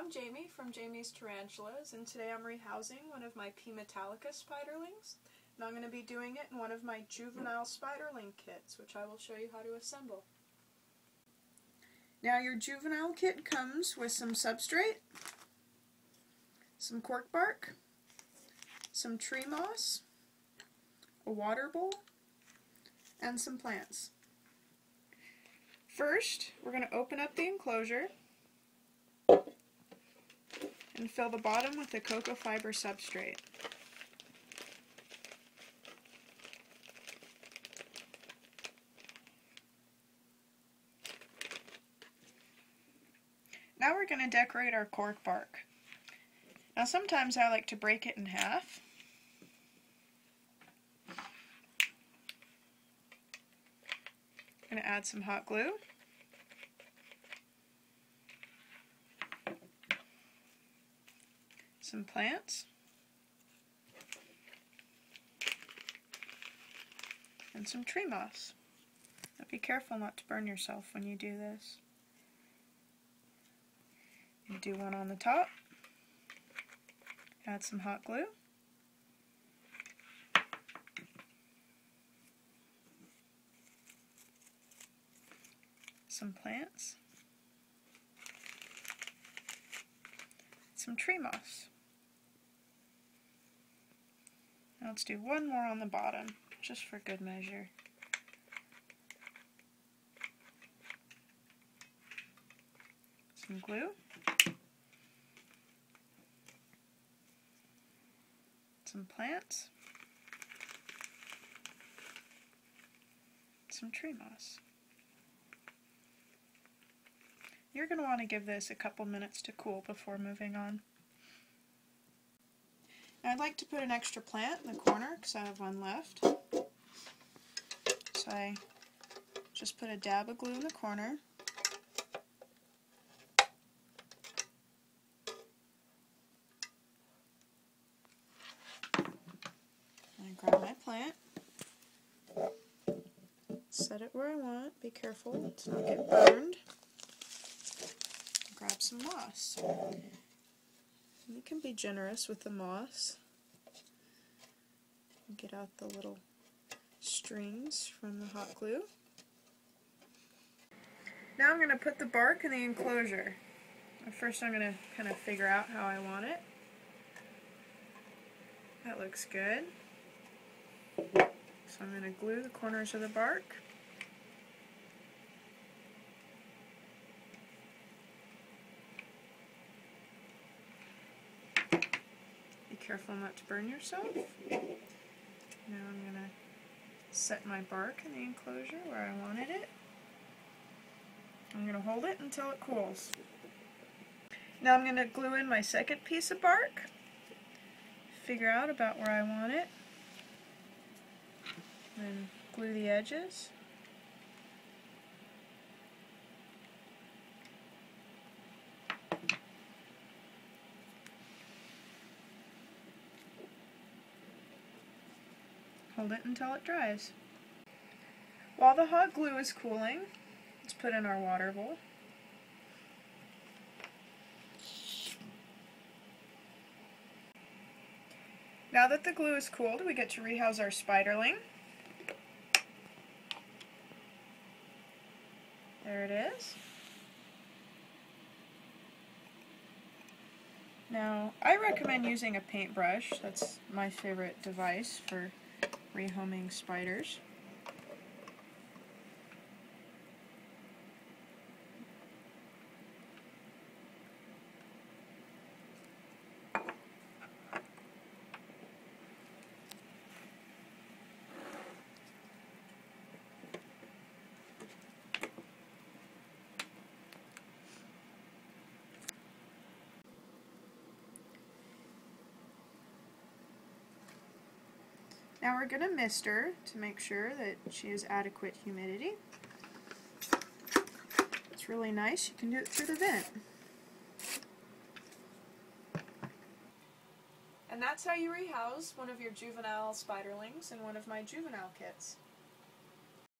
I'm Jamie from Jamie's Tarantulas, and today I'm rehousing one of my metallica spiderlings, and I'm going to be doing it in one of my juvenile spiderling kits, which I will show you how to assemble. Now your juvenile kit comes with some substrate, some cork bark, some tree moss, a water bowl, and some plants. First, we're going to open up the enclosure and fill the bottom with the cocoa fiber substrate. Now we're going to decorate our cork bark. Now sometimes I like to break it in half. I'm going to add some hot glue. Some plants. And some tree moss. Now be careful not to burn yourself when you do this. You do one on the top. Add some hot glue. Some plants. Some tree moss. Now let's do one more on the bottom, just for good measure. Some glue. Some plants. Some tree moss. You're going to want to give this a couple minutes to cool before moving on. Now I'd like to put an extra plant in the corner because I have one left. So I just put a dab of glue in the corner. I grab my plant, set it where I want, be careful to not get burned. Grab some moss. And you can be generous with the moss. Get out the little strings from the hot glue. Now I'm going to put the bark in the enclosure. First I'm going to kind of figure out how I want it. That looks good. So I'm going to glue the corners of the bark. Be careful not to burn yourself. Now I'm going to set my bark in the enclosure where I wanted it. I'm going to hold it until it cools. Now I'm going to glue in my second piece of bark. Figure out about where I want it. Then glue the edges. Hold it until it dries. While the hot glue is cooling, let's put in our water bowl. Now that the glue is cooled, we get to rehouse our spiderling. There it is. Now, I recommend using a paintbrush. That's my favorite device for rehoming spiders. Now we're going to mist her to make sure that she has adequate humidity. It's really nice. You can do it through the vent. And that's how you rehouse one of your juvenile spiderlings in one of my juvenile kits.